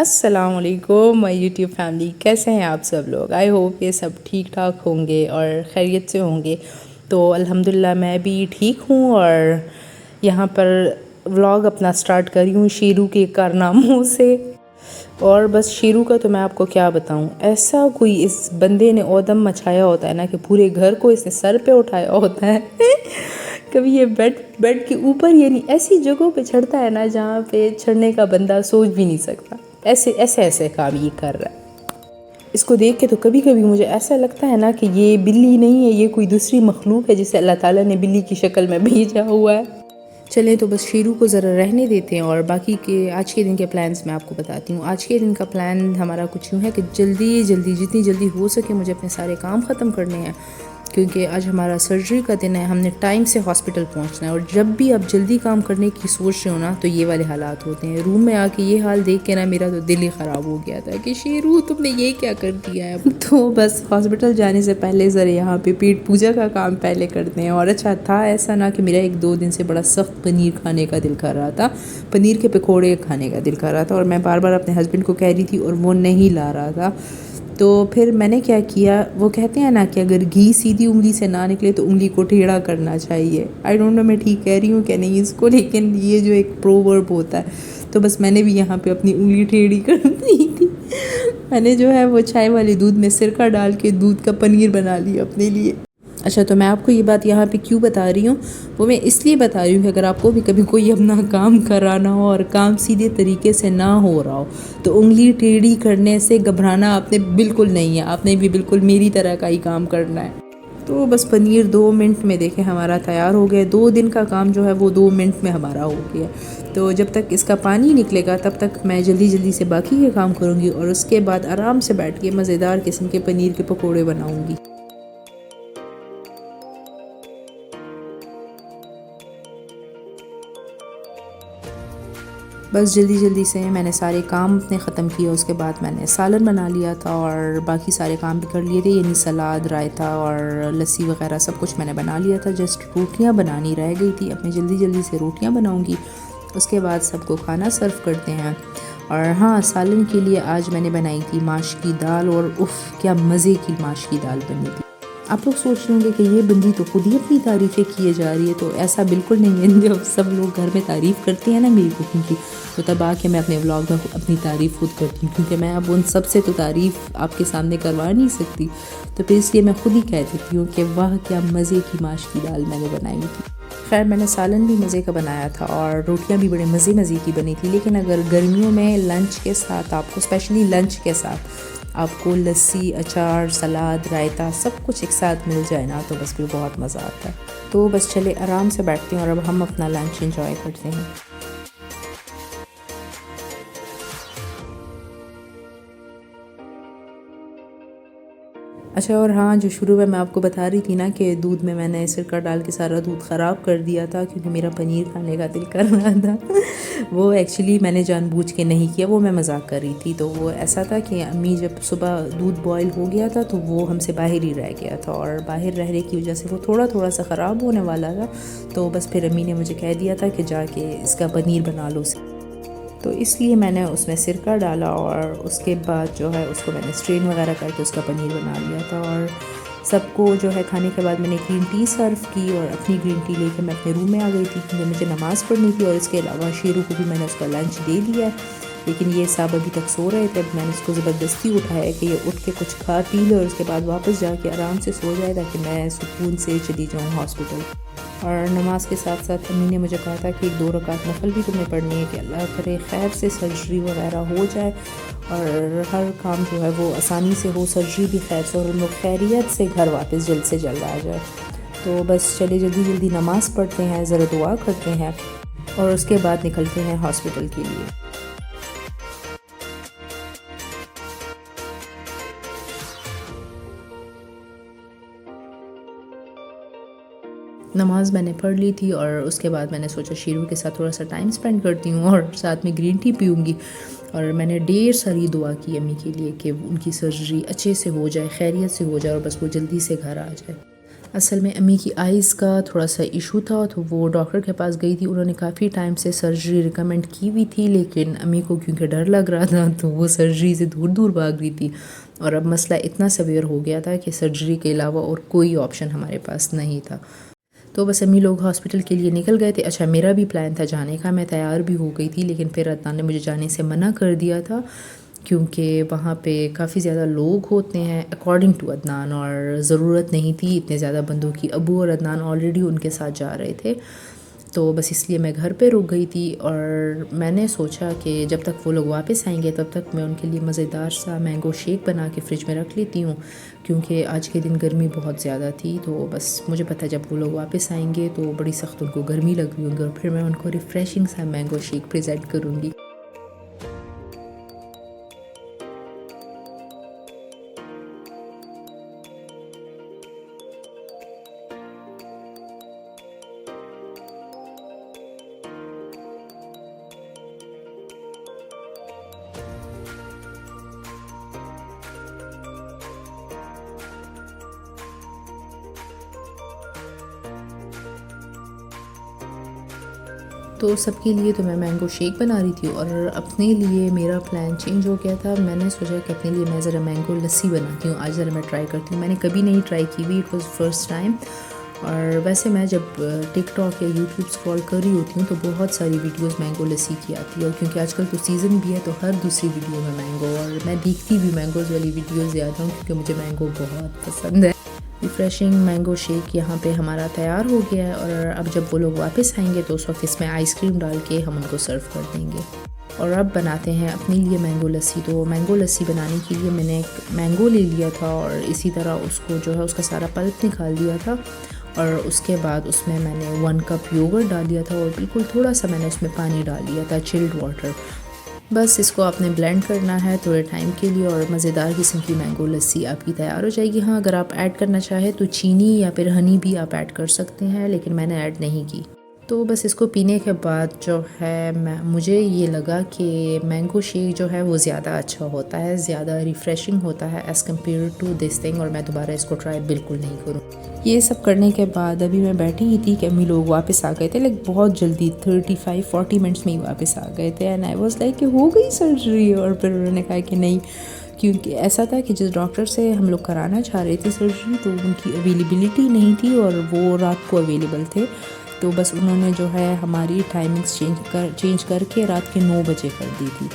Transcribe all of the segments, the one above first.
अस्सलाम वालेकुम my YouTube family, कैसे हैं आप सब लोग। आई होप ये सब ठीक ठाक होंगे और खैरियत से होंगे। तो अल्हम्दुलिल्लाह मैं भी ठीक हूँ और यहाँ पर व्लॉग अपना स्टार्ट करी हूँ शेरू के कारनामों से। और बस शेरू का तो मैं आपको क्या बताऊँ, ऐसा कोई इस बंदे ने ओदम मचाया होता है ना कि पूरे घर को इसने सर पे उठाया होता है। कभी ये बेड के ऊपर यानी ऐसी जगहों पे चढ़ता है ना जहाँ पे चढ़ने का बंदा सोच भी नहीं सकता। ऐसे ऐसे ऐसे काम ये कर रहा है। इसको देख के तो कभी कभी मुझे ऐसा लगता है ना कि ये बिल्ली नहीं है, ये कोई दूसरी मखलूक है जिसे अल्लाह ताला ने बिल्ली की शक्ल में भेजा हुआ है। चलें तो बस शेरू को ज़रा रहने देते हैं और बाकी के आज के दिन के प्लान्स मैं आपको बताती हूँ। आज के दिन का प्लान हमारा कुछ यूँ है कि जल्दी जल्दी जितनी जल्दी हो सके मुझे अपने सारे काम ख़त्म करने हैं, क्योंकि आज हमारा सर्जरी का दिन है। हमने टाइम से हॉस्पिटल पहुंचना है और जब भी आप जल्दी काम करने की सोच रहे हो ना तो ये वाले हालात होते हैं। रूम में आके ये हाल देख के ना मेरा तो दिल ही ख़राब हो गया था कि शेरू तुमने ये क्या कर दिया है। तो बस हॉस्पिटल जाने से पहले ज़रा यहाँ पे पेट पूजा का काम पहले करते हैं। और अच्छा था ऐसा ना कि मेरा 1-2 दिन से बड़ा सख्त पनीर खाने का दिल कर रहा था, पनीर के पकौड़े खाने का दिल कर रहा था और मैं बार बार अपने हस्बैंड को कह रही थी और वो नहीं ला रहा था। तो फिर मैंने क्या किया, वो कहते हैं ना कि अगर घी सीधी उंगली से ना निकले तो उंगली को टेढ़ा करना चाहिए। आई डोंट नो मैं ठीक कह रही हूँ कि नहीं इसको, लेकिन ये जो एक प्रोवर्ब होता है, तो बस मैंने भी यहाँ पे अपनी उंगली टेढ़ी कर दी थी। मैंने जो है वो चाय वाले दूध में सिरका डाल के दूध का पनीर बना लिया अपने लिए। अच्छा, तो मैं आपको ये बात यहाँ पे क्यों बता रही हूँ, वो मैं इसलिए बता रही हूँ कि अगर आपको भी कभी कोई अपना काम कराना हो और काम सीधे तरीके से ना हो रहा हो तो उंगली टेढ़ी करने से घबराना आपने बिल्कुल नहीं है। आपने भी बिल्कुल मेरी तरह का ही काम करना है। तो बस पनीर 2 मिनट में देखें हमारा तैयार हो गया। 2 दिन का काम जो है वो 2 मिनट में हमारा हो गया। तो जब तक इसका पानी निकलेगा तब तक मैं जल्दी जल्दी से बाकी के काम करूँगी और उसके बाद आराम से बैठ के मज़ेदार किस्म के पनीर के पकौड़े बनाऊँगी। बस जल्दी जल्दी से मैंने सारे काम अपने ख़त्म किए। उसके बाद मैंने सालन बना लिया था और बाकी सारे काम भी कर लिए थे, यानी सलाद, रायता और लस्सी वगैरह सब कुछ मैंने बना लिया था। जस्ट रोटियां बनानी रह गई थी। अब मैं जल्दी जल्दी से रोटियां बनाऊंगी, उसके बाद सबको खाना सर्व करते हैं। और हाँ, सालन के लिए आज मैंने बनाई थी माश की दाल और उफ़ क्या मज़े की माश की दाल बनी थी। आप लोग सोच रहे होंगे कि ये बंदी तो खुद ही अपनी तारीफ़ें किए जा रही है, तो ऐसा बिल्कुल नहीं है। जब सब लोग घर में तारीफ़ करते हैं ना मेरी कुकिंग की, तो तब आके मैं अपने व्लॉग में अपनी तारीफ़ खुद करती हूँ, क्योंकि मैं अब उन सब से तो तारीफ़ आपके सामने करवा नहीं सकती। तो फिर इसलिए मैं खुद ही कह देती हूँ कि वाह क्या मज़े की माश की दाल मैंने बनाई थी। खैर मैंने सालन भी मज़े का बनाया था और रोटियां भी बड़े मज़े की बनी थी। लेकिन अगर गर्मियों में लंच के साथ आपको, स्पेशली लंच के साथ आपको लस्सी, अचार, सलाद, रायता सब कुछ एक साथ मिल जाए ना तो बस फिर बहुत मज़ा आता है। तो बस चले आराम से बैठते हैं और अब हम अपना लंच एंजॉय करते हैं। अच्छा, और हाँ, जो शुरू में मैं आपको बता रही थी ना कि दूध में मैंने सिरका डाल के सारा दूध ख़राब कर दिया था क्योंकि मेरा पनीर खाने का दिल कर रहा था। वो एक्चुअली मैंने जानबूझ के नहीं किया, वो मैं मजाक कर रही थी। तो वो ऐसा था कि अम्मी जब सुबह दूध बॉयल हो गया था तो वो हमसे बाहर ही रह गया था और बाहर रहने की वजह से वो थोड़ा थोड़ा सा ख़राब होने वाला था। तो बस फिर अम्मी ने मुझे कह दिया था कि जाके इसका पनीर बना लो। तो इसलिए मैंने उसमें सिरका डाला और उसके बाद जो है उसको मैंने स्ट्रेन वगैरह करके उसका पनीर बना लिया था। और सबको जो है खाने के बाद मैंने ग्रीन टी सर्व की और अपनी ग्रीन टी लेकर मैं अपने रूम में आ गई थी क्योंकि मुझे नमाज़ पढ़नी थी। और इसके अलावा शेरू को भी मैंने उसका लंच दे दिया, लेकिन ये साहब अभी तक सो रहे थे। मैंने उसको ज़बरदस्ती उठाया कि ये उठ के कुछ खा पी ले और उसके बाद वापस जाके आराम से सो जाए ताकि मैं सुकून से चली जाऊँ हॉस्पिटल। और नमाज के साथ साथ अम्मी ने मुझे कहा था कि 2 रकात नफल भी तुम्हें पढ़नी है कि अल्लाह करे खैर से सर्जरी वगैरह हो जाए और हर काम जो है वो आसानी से हो, सर्जरी भी खैर से और हम लोग खैरियत से घर वापस जल्द से जल्द आ जाए। तो बस चले जल्दी जल्दी नमाज़ पढ़ते हैं, ज़रा दुआ करते हैं और उसके बाद निकलते हैं हॉस्पिटल के लिए। नमाज़ मैंने पढ़ ली थी और उसके बाद मैंने सोचा शेरू के साथ थोड़ा सा टाइम स्पेंड करती हूँ और साथ में ग्रीन टी पीऊँगी। और मैंने ढेर सारी दुआ की अम्मी के लिए कि उनकी सर्जरी अच्छे से हो जाए, खैरियत से हो जाए और बस वो जल्दी से घर आ जाए। असल में अम्मी की आइज़ का थोड़ा सा इशू था, तो वो डॉक्टर के पास गई थी। उन्होंने काफ़ी टाइम से सर्जरी रिकमेंड की हुई थी, लेकिन अम्मी को क्योंकि डर लग रहा था तो वो सर्जरी से दूर दूर भाग रही थी। और अब मसला इतना सवेयर हो गया था कि सर्जरी के अलावा और कोई ऑप्शन हमारे पास नहीं था। तो बस अम्मी लोग हॉस्पिटल के लिए निकल गए थे। अच्छा, मेरा भी प्लान था जाने का, मैं तैयार भी हो गई थी, लेकिन फिर अदनान ने मुझे जाने से मना कर दिया था क्योंकि वहाँ पे काफ़ी ज़्यादा लोग होते हैं अकॉर्डिंग टू अदनान, और ज़रूरत नहीं थी इतने ज़्यादा बंदों की। अबू और अदनान ऑलरेडी उनके साथ जा रहे थे, तो बस इसलिए मैं घर पे रुक गई थी। और मैंने सोचा कि जब तक वो लोग वापस आएंगे तब तक मैं उनके लिए मज़ेदार सा मैंगो शेक बना के फ़्रिज में रख लेती हूँ, क्योंकि आज के दिन गर्मी बहुत ज़्यादा थी। तो बस मुझे पता है जब वो लोग वापस आएंगे तो बड़ी सख्त उनको गर्मी लग रही होगी, और फिर मैं उनको रिफ़्रेशिंग सा मैंगो शेक प्रेजेंट करूँगी। तो सबके लिए तो मैं मैंगो शेक बना रही थी, और अपने लिए मेरा प्लान चेंज हो गया था। मैंने सोचा कि अपने लिए मैं ज़रा मैंगो लस्सी बनाती हूँ, आज ज़रा मैं ट्राई करती हूँ। मैंने कभी नहीं ट्राई की हुई, इट वाज फर्स्ट टाइम। और वैसे मैं जब टिकटॉक या यूट्यूब स्क्रॉल कर रही होती हूँ तो बहुत सारी वीडियोस मैंगो लस्सी की आती है, और क्योंकि आजकल तो सीज़न भी है तो हर दूसरी वीडियो में मैंगो, और मैं देखती भी मैंगोज़ वाली वीडियोज़ ज़्यादा हूँ क्योंकि मुझे मैंगो बहुत पसंद है। रिफ़्रेशिंग मैंगो शेक यहाँ पे हमारा तैयार हो गया है, और अब जब वो लोग वापस आएंगे तो उस वक्त इसमें आइसक्रीम डाल के हम उनको सर्व कर देंगे। और अब बनाते हैं अपने लिए मैंगो लस्सी। तो मैंगो लस्सी बनाने के लिए मैंने एक मैंगो ले लिया था, और इसी तरह उसको जो है उसका सारा पल्प निकाल दिया था, और उसके बाद उसमें मैंने 1 कप योगर्ट डाल दिया था, और बिल्कुल थोड़ा सा मैंने उसमें पानी डाल दिया था, चिल्ड वाटर। बस इसको आपने ब्लेंड करना है थोड़े टाइम के लिए, और मज़ेदार किस्म की मैंगो लस्सी आपकी तैयार हो जाएगी। हाँ, अगर आप ऐड करना चाहें तो चीनी या फिर हनी भी आप ऐड कर सकते हैं, लेकिन मैंने ऐड नहीं की। तो बस इसको पीने के बाद जो है मुझे ये लगा कि मैंगो शेक जो है वो ज़्यादा अच्छा होता है, ज़्यादा रिफ़्रेशिंग होता है as compare to this thing, और मैं दोबारा इसको ट्राई बिल्कुल नहीं करूँ। ये सब करने के बाद अभी मैं बैठी ही थी कि अम्मी लोग वापस आ गए थे, लाइक बहुत जल्दी 35-40 मिनट्स में ही वापस आ गए थे। एंड आई वाज लाइक कि हो गई सर्जरी, और फिर उन्होंने कहा कि नहीं, क्योंकि ऐसा था कि जिस डॉक्टर से हम लोग कराना चाह रहे थे सर्जरी तो उनकी अवेलेबिलिटी नहीं थी, और वो रात को अवेलेबल थे। तो बस उन्होंने जो है हमारी टाइमिंग्स चेंज करके रात के 9 बजे कर दी थी।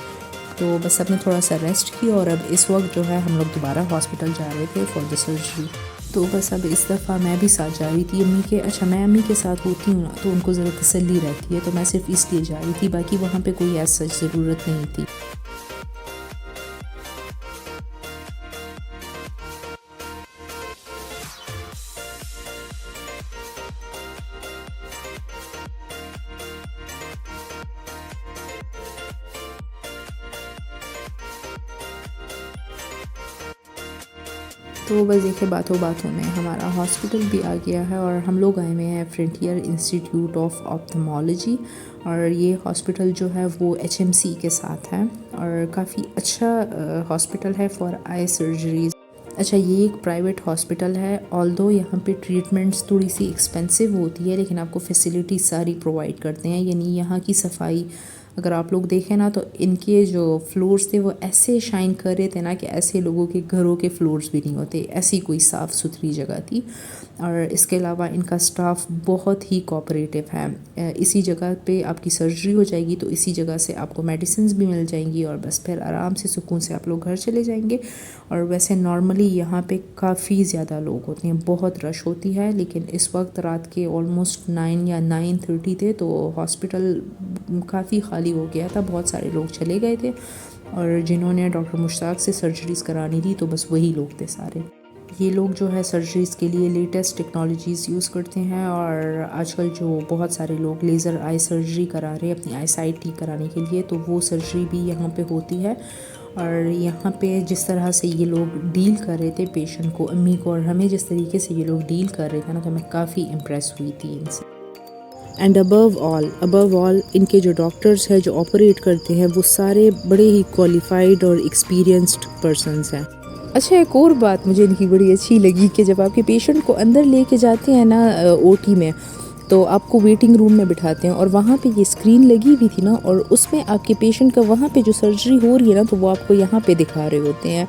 तो बस हमने थोड़ा सा रेस्ट किया, और अब इस वक्त जो है हम लोग दोबारा हॉस्पिटल जा रहे थे फॉर द सर्जरी। तो बस अब इस दफ़ा मैं भी साथ जा रही थी अम्मी के। अच्छा, मैं अम्मी के साथ होती हूँ ना तो उनको ज़रा तसल्ली रहती है, तो मैं सिर्फ इसलिए जा रही थी, बाकी वहाँ पे कोई ऐसा ज़रूरत नहीं थी। तो बस देखिए, बातों बातों में हमारा हॉस्पिटल भी आ गया है, और हम लोग आए हुए हैं फ्रंटियर इंस्टीट्यूट ऑफ ऑप्थेमोलॉजी। और ये हॉस्पिटल जो है वो HMC के साथ है, और काफ़ी अच्छा हॉस्पिटल है फॉर आई सर्जरीज़। अच्छा, ये एक प्राइवेट हॉस्पिटल है, ऑल्दो यहाँ पे ट्रीटमेंट्स थोड़ी सी एक्सपेंसिव होती है, लेकिन आपको फैसिलिटी सारी प्रोवाइड करते हैं। यानी यहाँ की सफाई अगर आप लोग देखें ना तो इनके जो फ्लोर्स थे वो ऐसे शाइन कर रहे थे ना कि ऐसे लोगों के घरों के फ्लोर्स भी नहीं होते, ऐसी कोई साफ़ सुथरी जगह थी। और इसके अलावा इनका स्टाफ बहुत ही कोऑपरेटिव है। इसी जगह पे आपकी सर्जरी हो जाएगी तो इसी जगह से आपको मेडिसिन भी मिल जाएंगी, और बस फिर आराम से सुकून से आप लोग घर चले जाएंगे। और वैसे नॉर्मली यहाँ पे काफ़ी ज़्यादा लोग होते हैं, बहुत रश होती है, लेकिन इस वक्त रात के ऑलमोस्ट 9 या 9:30 थे, तो हॉस्पिटल काफ़ी खाली हो गया था, बहुत सारे लोग चले गए थे। और जिन्होंने डॉक्टर मुश्ताक से सर्जरीज़ करानी थी तो बस वही लोग थे सारे। ये लोग जो है सर्जरीज़ के लिए लेटेस्ट टेक्नोलॉजीज़ यूज़ करते हैं, और आजकल जो बहुत सारे लोग लेज़र आई सर्जरी करा रहे हैं अपनी आई साइट ठीक कराने के लिए, तो वो सर्जरी भी यहाँ पे होती है। और यहाँ पे जिस तरह से ये लोग डील कर रहे थे पेशेंट को, अम्मी को और हमें, जिस तरीके से ये लोग डील कर रहे थे ना, तो मैं काफ़ी इम्प्रेस हुई थी इनसे। एंड अबव ऑल इनके जो डॉक्टर्स हैं जो ऑपरेट करते हैं वो सारे बड़े ही क्वालिफाइड और एक्सपीरियंस्ड पर्सन्स हैं। अच्छा, एक और बात मुझे इनकी बड़ी अच्छी लगी कि जब आपके पेशेंट को अंदर लेके जाते हैं ना ओटी में, तो आपको वेटिंग रूम में बिठाते हैं और वहाँ पे ये स्क्रीन लगी हुई थी ना, और उसमें आपके पेशेंट का वहाँ पे जो सर्जरी हो रही है ना, तो वो आपको यहाँ पे दिखा रहे होते हैं।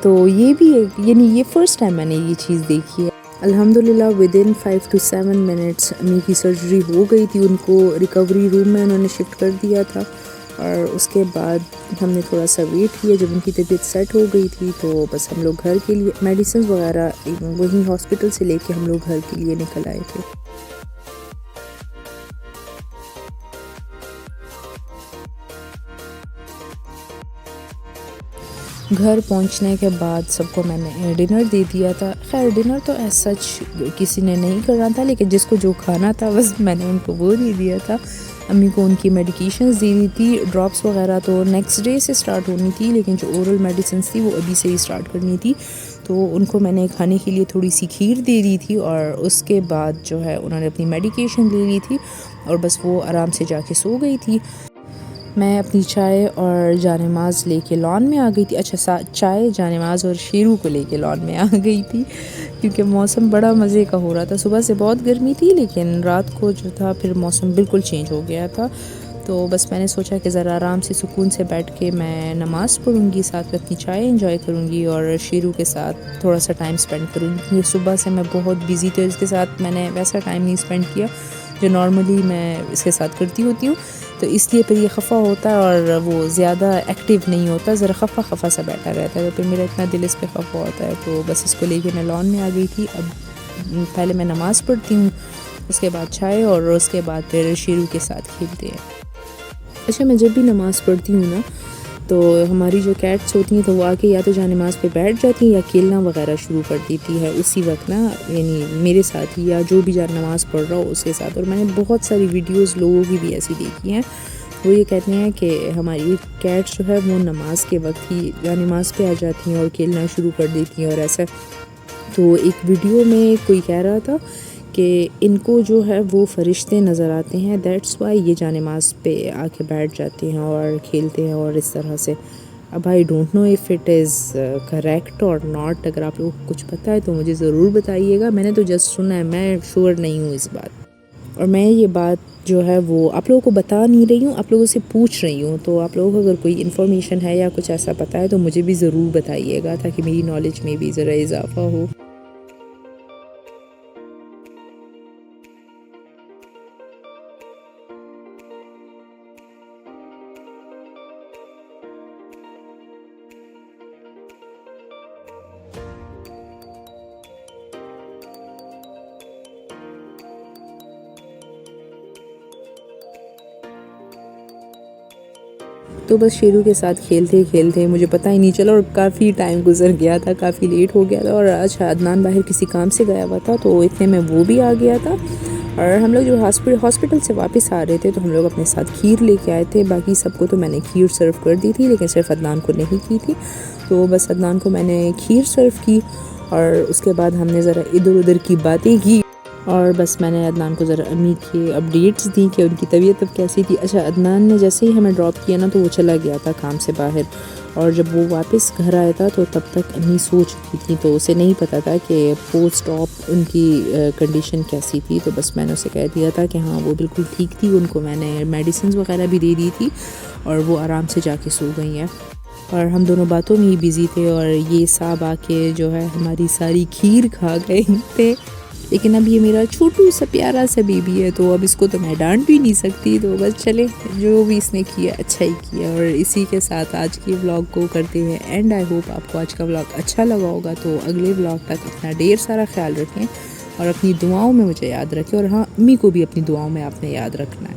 तो ये भी यानी ये फ़र्स्ट टाइम मैंने ये चीज़ देखी है। अल्हम्दुलिल्लाह विद इन 5 to 7 मिनट्स अम्मी की सर्जरी हो गई थी। उनको रिकवरी रूम में उन्होंने शिफ्ट कर दिया था और उसके बाद हमने थोड़ा सा वेट किया। जब उनकी तबीयत सेट हो गई थी तो बस हम लोग घर के लिए मेडिसिन वगैरह वहीं हॉस्पिटल से लेके हम लोग घर के लिए निकल आए थे। घर पहुंचने के बाद सबको मैंने डिनर दे दिया था। खैर डिनर तो ऐसा सच किसी ने नहीं करना था, लेकिन जिसको जो खाना था बस मैंने उनको वो दे दिया था। अम्मी को उनकी मेडिकेशंस दे दी थी। ड्रॉप्स वगैरह तो नेक्स्ट डे से स्टार्ट होनी थी, लेकिन जो ओरल मेडिसिन थी वो अभी से ही स्टार्ट करनी थी। तो उनको मैंने खाने के लिए थोड़ी सी खीर दे दी थी और उसके बाद जो है उन्होंने अपनी मेडिकेशन ले ली थी और बस वो आराम से जाके सो गई थी। मैं अपनी चाय और जानमाज़ लेके लॉन में आ गई थी। अच्छा, चाय जानमाज़ और शेरू को लेके लॉन में आ गई थी क्योंकि मौसम बड़ा मज़े का हो रहा था। सुबह से बहुत गर्मी थी, लेकिन रात को जो था फिर मौसम बिल्कुल चेंज हो गया था। तो बस मैंने सोचा कि ज़रा आराम से सुकून से बैठ के मैं नमाज़ पढ़ूँगी, साथ में अपनी चाय एंजॉय करूँगी और शेरू के साथ थोड़ा सा टाइम स्पेंड करूँगी। सुबह से मैं बहुत बिज़ी थी, इसके साथ मैंने वैसा टाइम नहीं स्पेंड किया जो नॉर्मली मैं इसके साथ करती होती हूँ। तो इसलिए फिर ये खफ़ा होता है और वो ज़्यादा एक्टिव नहीं होता, ज़रा खफ़ा सा बैठा रहता है। तो फिर मेरा इतना दिल इस पे खफ़ा होता है। तो बस इसको लेके मैं लॉन में आ गई थी। अब पहले मैं नमाज़ पढ़ती हूँ, उसके बाद चाय और उसके बाद फिर शेरू के साथ खेलते हैं। अच्छा, मैं जब भी नमाज़ पढ़ती हूँ ना, तो हमारी जो कैट्स होती हैं तो वो आके या तो जानमाज़ पे बैठ जाती हैं या खेलना वगैरह शुरू कर देती है उसी वक्त ना, यानी मेरे साथ ही या जो भी नमाज़ पढ़ रहा हो उसके साथ। और मैंने बहुत सारी वीडियोस लोगों की भी ऐसी देखी हैं, वो ये कहते हैं कि हमारी कैट्स जो है वो नमाज के वक्त ही जानमाज़ पे आ जाती हैं और खेलना शुरू कर देती हैं और ऐसा। तो एक वीडियो में कोई कह रहा था कि इनको जो है वो फ़रिश्ते नज़र आते हैं, दैट्स वाई ये जानमाज़ पे आके बैठ जाते हैं और खेलते हैं और इस तरह से। अब I don't know if it is correct और नॉट। अगर आप लोगों को कुछ पता है तो मुझे ज़रूर बताइएगा। मैंने तो जस्ट सुना है, मैं श्योर नहीं हूँ इस बात। और मैं ये बात जो है वो आप लोगों को बता नहीं रही हूँ, आप लोगों से पूछ रही हूँ। तो आप लोगों को अगर कोई इन्फॉर्मेशन है या कुछ ऐसा पता है तो मुझे भी ज़रूर बताइएगा, ताकि मेरी नॉलेज में भी ज़रा इजाफ़ा हो। तो बस शेरू के साथ खेलते खेलते मुझे पता ही नहीं चला और काफ़ी टाइम गुजर गया था, काफ़ी लेट हो गया था। और अच्छा, अदनान बाहर किसी काम से गया हुआ था तो इतने में वो भी आ गया था। और हम लोग जो हॉस्पिटल से वापस आ रहे थे तो हम लोग अपने साथ खीर लेके आए थे। बाकी सबको तो मैंने खीर सर्व कर दी थी, लेकिन सिर्फ अदनान को नहीं की थी। तो बस अदनान को मैंने खीर सर्व की और उसके बाद हमने ज़रा इधर उधर की बातें की और बस मैंने अदनान को ज़रा अम्मी की अपडेट्स दी कि उनकी तबीयत अब कैसी थी। अच्छा, अदनान ने जैसे ही हमें ड्रॉप किया ना तो वो चला गया था काम से बाहर, और जब वो वापस घर आया था तो तब तक अम्मी सो चुकी थी, तो उसे नहीं पता था कि पोस्ट ऑप उनकी कंडीशन कैसी थी। तो बस मैंने उसे कह दिया था कि हाँ वो बिल्कुल ठीक थी, उनको मैंने मेडिसिन वगैरह भी दे दी थी और वो आराम से जाके सो गई हैं। और हम दोनों बातों में ही बिज़ी थे और ये साहब आके जो है हमारी सारी खीर खा गए थे। लेकिन अब ये मेरा छोटू सा प्यारा सा बेबी है, तो अब इसको तो मैं डांट भी नहीं सकती। तो बस चले, जो भी इसने किया अच्छा ही किया। और इसी के साथ आज के व्लॉग को करते हैं एंड। आई होप आपको आज का व्लॉग अच्छा लगा होगा। तो अगले व्लॉग तक अपना ढेर सारा ख्याल रखें और अपनी दुआओं में मुझे याद रखें। और हाँ, अम्मी को भी अपनी दुआओं में आपने याद रखना है।